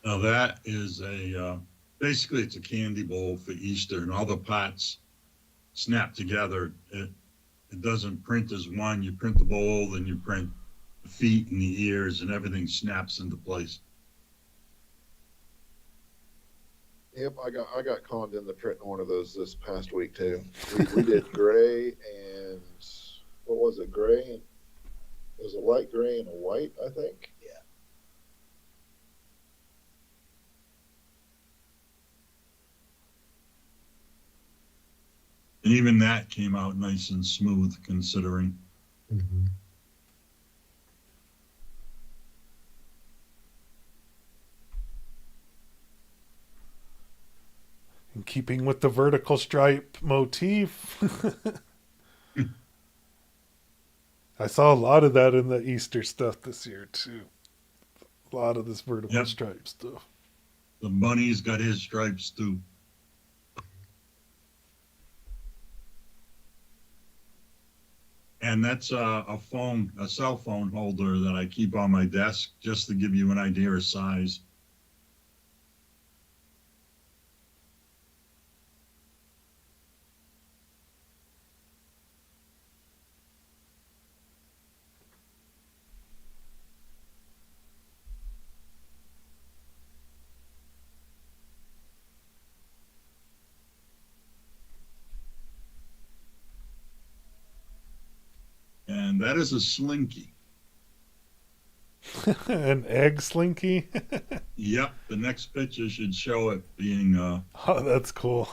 D: Now that is basically it's a candy bowl for Easter, and all the parts snap together. It doesn't print as one. You print the bowl, then you print the feet and the ears, and everything snaps into place.
C: Yep, I got conned into printing one of those this past week too. We did gray and what was it? Gray and it was a light gray and a white, I think.
A: Yeah.
D: And even that came out nice and smooth, considering.
A: Mhm.
B: In keeping with the vertical stripe motif, I saw a lot of that in the Easter stuff this year too. A lot of this vertical
D: Yep.
B: stripe stuff.
D: The bunny's got his stripes too. And that's a cell phone holder that I keep on my desk just to give you an idea of size. And that is a slinky.
B: An egg slinky.
D: Yep, the next picture should show it being
B: Oh, that's cool.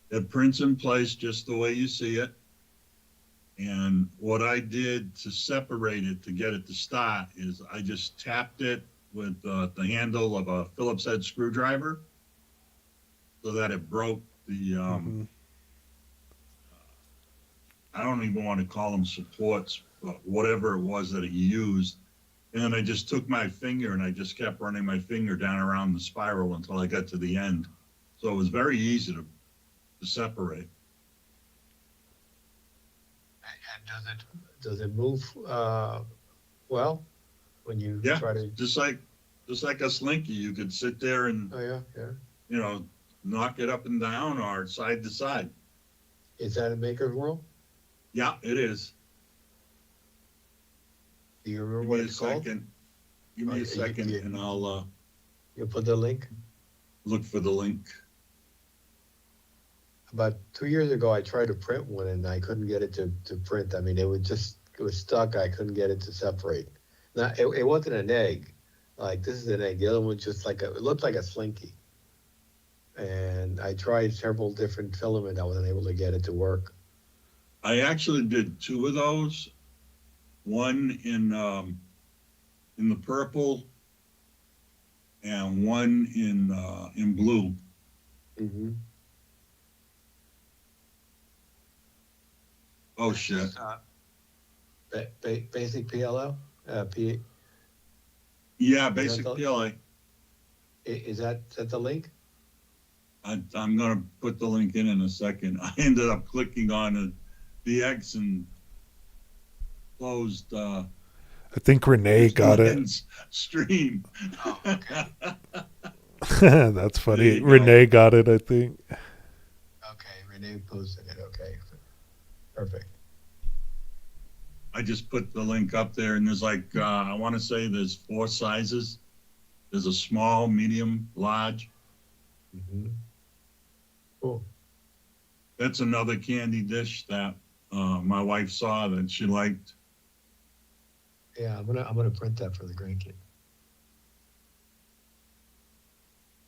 D: it prints in place just the way you see it. And what I did to separate it to get it to start is I just tapped it with the handle of a Phillips head screwdriver so that it broke the
B: Mhm.
D: I don't even want to call them supports, but whatever it was that he used. And then I just took my finger and I just kept running my finger down around the spiral until I got to the end. So it was very easy to separate.
A: And does it move well when you
D: Yeah.
A: try to?
D: Just like a slinky, you could sit there and,
A: Oh yeah, yeah.
D: you know, knock it up and down or side to side.
A: Is that a Maker's World?
D: Yeah, it is.
A: Do you remember
D: Give
A: what
D: me a
A: it's called?
D: second. Give
A: Oh,
D: me
A: you-
D: a second
A: you-
D: and I'll
A: You put the link.
D: look for the link.
A: About 2 years ago, I tried to print one and I couldn't get it to print. I mean, it was stuck. I couldn't get it to separate. Now, it wasn't an egg. Like, this is an egg. The other one just it looked like a slinky. And I tried several different filament. I wasn't able to get it to work.
D: I actually did two of those. One in the purple and one in blue.
A: Mm-hmm.
D: Oh shit.
A: Basic PLL?
D: Yeah, basic
A: the-
D: PLA.
A: Is that the link?
D: I'm gonna put the link in a second. I ended up clicking on the X and closed
B: I think Renee got it.
D: Len's stream.
A: Oh, okay.
B: That's
D: There
B: funny.
D: you go.
B: Renee got it, I think.
A: Okay, Renee posted it. Okay, perfect.
D: I just put the link up there, and there's like I want to say there's 4 sizes. There's a small, medium, large.
A: Mm-hmm. Cool.
D: That's another candy dish that my wife saw that she liked.
A: Yeah, I'm gonna print that for the grandkid.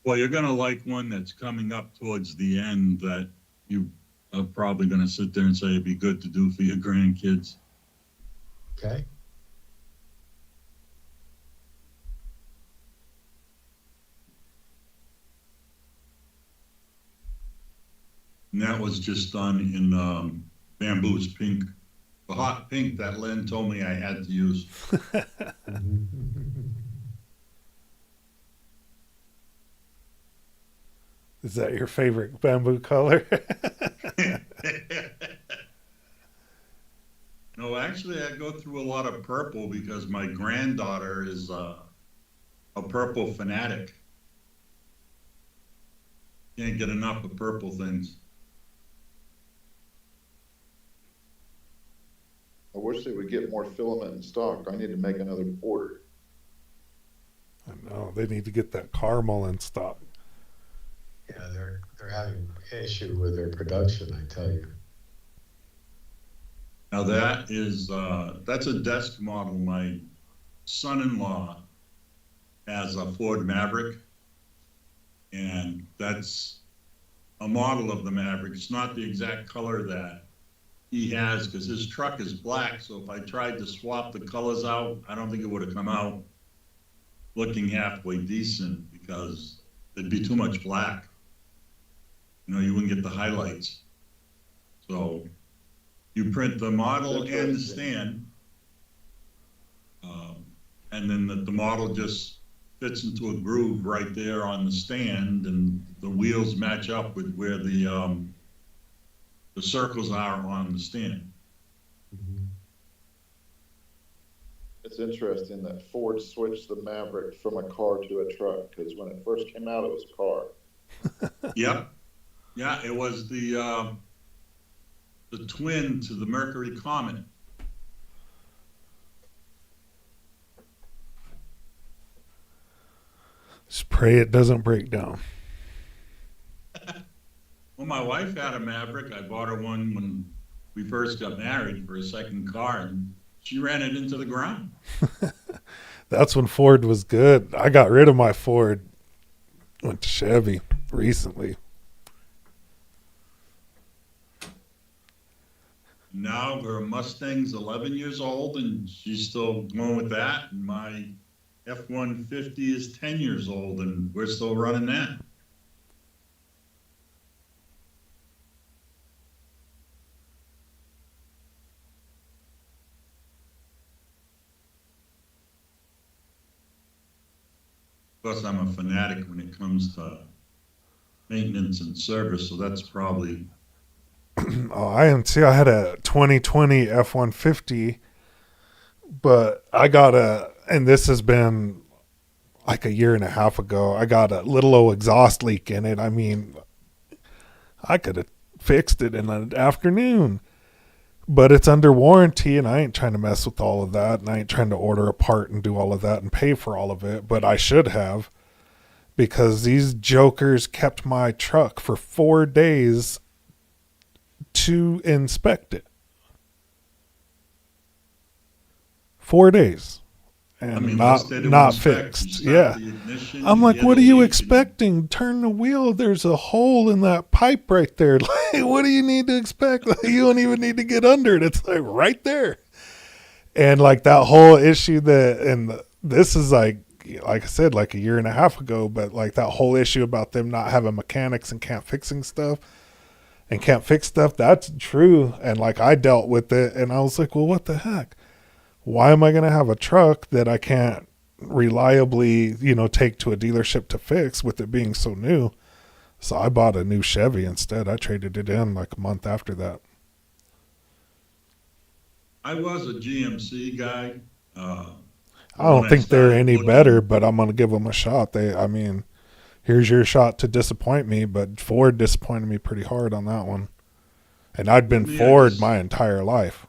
D: Well, you're gonna like one that's coming up towards the end that you are probably gonna sit there and say it'd be good to do for your grandkids.
A: Okay.
D: And that was just done in Bamboo's pink, the hot pink that Len told me I had to use.
B: Is that your favorite bamboo color?
D: No, actually, I go through a lot of purple because my granddaughter is a purple fanatic. Can't get enough of purple things.
C: I wish they would get more filament in stock. I need to make another order.
B: I know. They need to get that caramel in stock.
A: Yeah, they're having issue with their production, I tell you.
D: Now that is that's a desk model. My son-in-law has a Ford Maverick, and that's a model of the Maverick. It's not the exact color that he has because his truck is black. So if I tried to swap the colors out, I don't think it would have come out looking halfway decent because there'd be too much black. You know, you wouldn't get the highlights. So you print the model and the stand, and then the model just fits into a groove right there on the stand, and the wheels match up with where the circles are on the stand.
C: It's interesting that Ford switched the Maverick from a car to a truck because when it first came out, it was a car.
D: Yep. Yeah, it was the twin to the Mercury Comet.
B: Just pray it doesn't break down.
D: Well, my wife had a Maverick. I bought her one when we first got married for a second car, and she ran it into the ground.
B: That's when Ford was good. I got rid of my Ford. Went to Chevy recently.
D: Now her Mustang's 11 years old, and she's still going with that. And my F-150 is 10 years old, and we're still running that. Plus, I'm a fanatic when it comes to maintenance and service, so that's probably...
B: Oh, I am too. I had a 2020 F-150, but I got and this has been like a year and a half ago, I got a little old exhaust leak in it. I mean, I could have fixed it in an afternoon, but it's under warranty, and I ain't trying to mess with all of that, and I ain't trying to order a part and do all of that and pay for all of it, but I should have, because these jokers kept my truck for 4 days to inspect it. 4 days. And
D: I mean,
B: not fixed. Yeah. I'm like, what are you expecting? Turn the wheel. There's a hole in that pipe right there. Like, what do you need to expect? Like, you don't even need to get under it. It's like right there. And like that whole issue this is like I said, like a year and a half ago, but like that whole issue about them not having mechanics and can't fix stuff, that's true. And like I dealt with it, and I was like, well, what the heck? Why am I going to have a truck that I can't reliably, take to a dealership to fix with it being so new? So I bought a new Chevy instead. I traded it in like a month after that.
D: I was a GMC guy.
B: I don't
D: when
B: think they're
D: started
B: any
D: looking-
B: better, but I'm gonna give them a shot. I mean, here's your shot to disappoint me, but Ford disappointed me pretty hard on that one. And I'd been
D: Me,
B: Ford my entire life.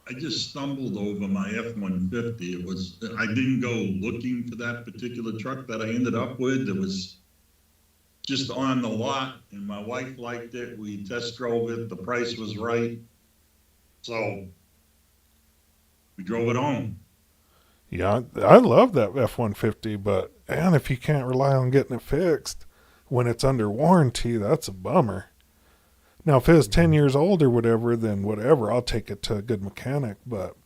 D: I just stumbled over my F-150. I didn't go looking for that particular truck that I ended up with. It was just on the lot, and my wife liked it. We test drove it. The price was right. So we drove it home.
B: Yeah, I love that F-150, but man, if you can't rely on getting it fixed when it's under warranty, that's a bummer. Now, if it was 10 years old or whatever, then whatever, I'll take it to a good mechanic. But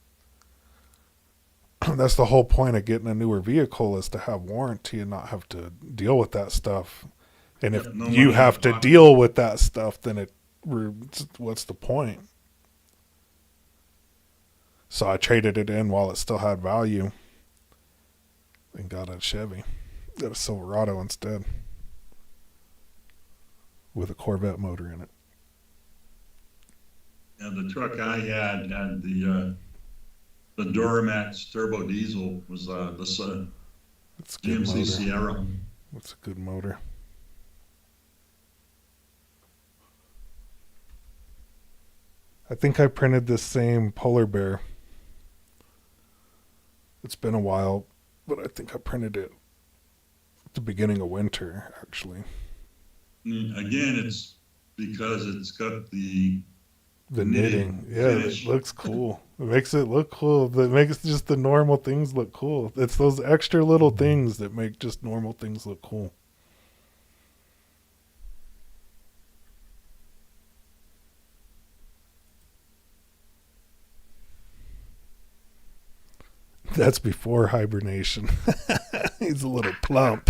B: that's the whole point of getting a newer vehicle, is to have warranty and not have to deal with that stuff. And if
D: No
B: you
D: money
B: have
D: in
B: to
D: pocket.
B: deal with that stuff, then what's the point? So I traded it in while it still had value and got a Chevy. Got a Silverado instead with a Corvette motor in it.
D: And the truck I had the Duramax turbo diesel. Was the
B: It's a good
D: GMC
B: motor.
D: Sierra.
B: It's a good motor. I think I printed this same polar bear. It's been a while, but I think I printed it at the beginning of winter, actually.
D: Again, it's because it's got the
B: The
D: knitting
B: knitting. Yeah,
D: finish.
B: it looks cool. It makes it look cool. It makes just the normal things look cool. It's those extra little things that make just normal things look cool. That's before hibernation. He's a little plump.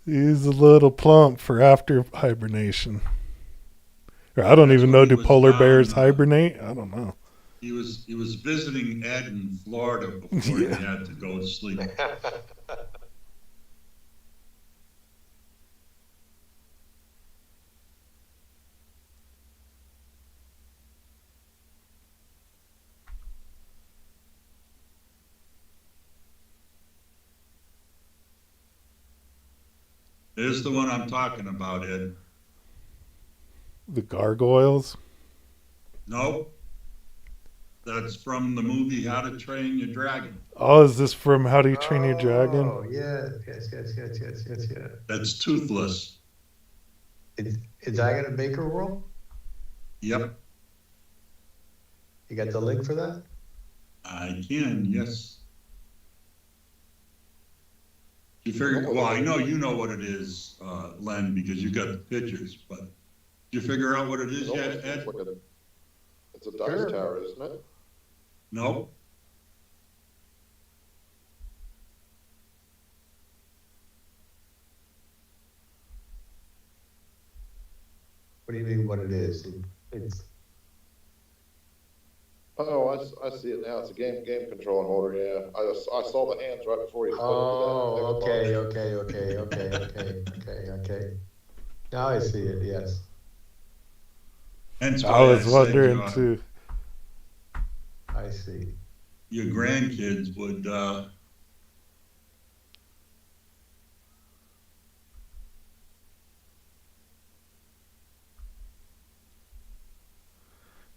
B: He's a little plump for after hibernation. Or I don't
D: That's
B: even
D: when
B: know,
D: he
B: do
D: was
B: polar
D: down,
B: bears hibernate? I don't know.
D: He was visiting Ed in Florida before
B: Yeah.
D: he had to go to sleep. There's the one I'm talking about, Ed.
B: The gargoyles?
D: No, that's from the movie How to Train Your Dragon.
B: Oh, is this from How Do You Train Your Dragon?
A: Oh, yes.
D: That's toothless.
A: Is that in a Baker World?
D: Yep,
A: You got the link for that?
D: I can, yes. You figure, well, I know you know what it is, Len, because you got the pictures, but did you figure out what it is
C: It
D: yet,
C: almost
D: Ed?
C: looks like it's a dice tower, isn't it?
D: No?
A: What do you mean what it is? It's,
C: Oh, I see it now. It's a game controlling holder. Yeah, I saw the hands right before you.
A: oh,
C: clicked to
A: okay. Now I see it, yes.
D: Hence
B: I
D: why
B: was
D: said
B: wondering
D: your-
B: too.
A: I see.
D: Your grandkids would,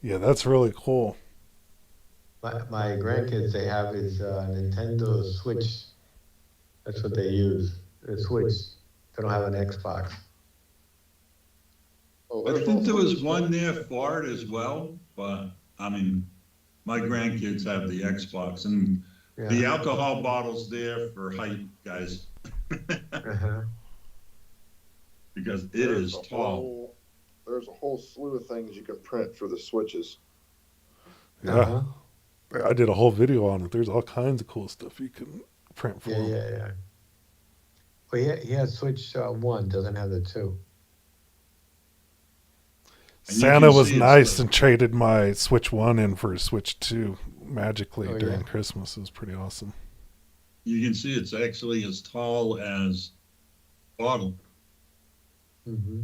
B: Yeah, that's really cool.
A: My grandkids, they have is Nintendo Switch. That's what they use, the Switch. They don't have an Xbox.
C: Oh,
D: I
C: there's
D: think there
C: also
D: was
C: this
D: one there for it as well, but, I mean, my grandkids have the Xbox, and the
A: Yeah.
D: alcohol bottle's there for height, guys,
A: Uh-huh.
D: because it
C: There's
D: is
C: a
D: tall.
C: whole- There's a whole slew of things you can print for the switches.
B: Yeah,
A: Uh-huh.
B: I did a whole video on it. There's all kinds of cool stuff you can print for.
A: Yeah. Well, he has Switch 1, doesn't have the 2.
D: And you
B: Santa
D: can
B: was
D: see it's
B: nice
D: the-
B: and traded my Switch 1 in for a Switch 2 magically
A: Oh,
B: during
A: yeah.
B: Christmas. It was pretty awesome.
D: You can see it's actually as tall as bottle.
A: Mm-hmm.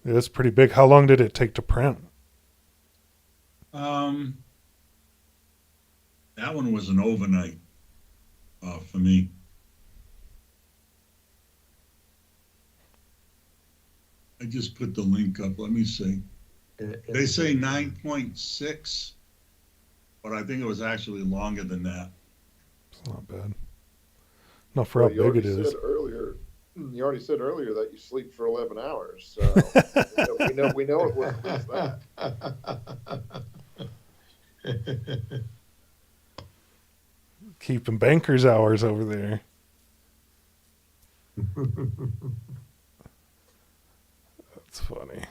B: Yeah, it's pretty big. How long did it take to print?
D: That one was an overnight for me. I just put the link up. Let me see. They say 9.6, but I think it was actually longer than that.
B: It's not bad. Not for how big it is.
C: You already said earlier that you sleep for 11 hours. So we know it wasn't just that.
B: Keeping banker's hours over there. That's funny.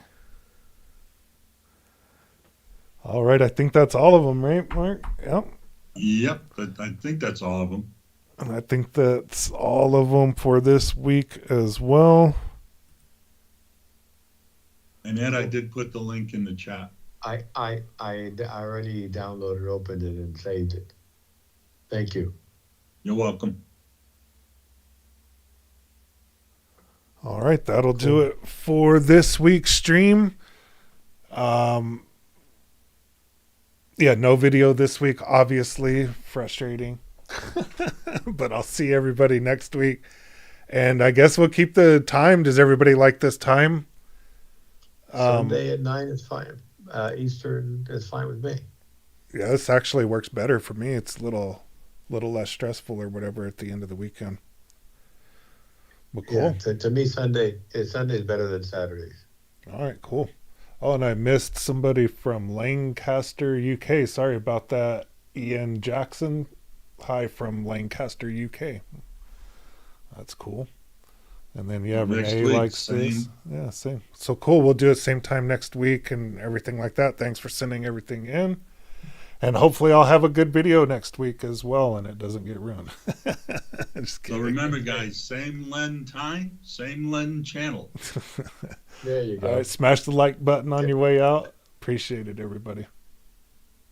B: All right, I think that's all of them, right, Mark? Yep.
D: Yep, I think that's all of them.
B: And I think that's all of them for this week as well.
D: And Ed, I did put the link in the chat.
A: I already downloaded, opened it, and saved it. Thank you.
D: You're welcome.
B: All right, that'll do it for this week's stream. Yeah, no video this week, obviously. Frustrating. But I'll see everybody next week. And I guess we'll keep the time. Does everybody like this time?
A: Sunday at 9 is fine. Eastern is fine with me.
B: Yeah, this actually works better for me. It's a little less stressful or whatever at the end of the weekend. Well, cool.
A: Yeah, to me, Sunday is better than Saturdays.
B: All right, cool. Oh, and I missed somebody from Lancaster, UK. Sorry about that. Ian Jackson. Hi from Lancaster, UK. That's cool. And then, yeah,
D: Next
B: Renee
D: week,
B: likes
D: same.
B: this. Yeah, same. So cool. We'll do it same time next week and everything like that. Thanks for sending everything in. And hopefully I'll have a good video next week as well and it doesn't get ruined. Just
D: So
B: kidding.
D: remember, guys, same Len time, same Len channel.
A: There you go.
B: All right, smash the like button on your way out. Appreciate it, everybody.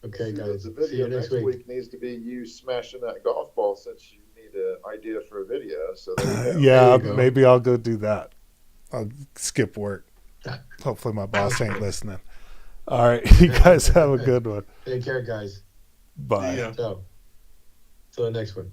A: Okay, guys.
C: The
A: See you
C: video
A: next
C: next
A: week.
C: week needs to be you smashing that golf ball since you need an idea for a video. So there you go.
B: Yeah,
A: There you go.
B: maybe I'll go do that. I'll skip work. Hopefully my boss ain't listening. All right, you guys have a good one.
A: Take care, guys.
B: Bye.
D: Yeah.
A: So, till the next one.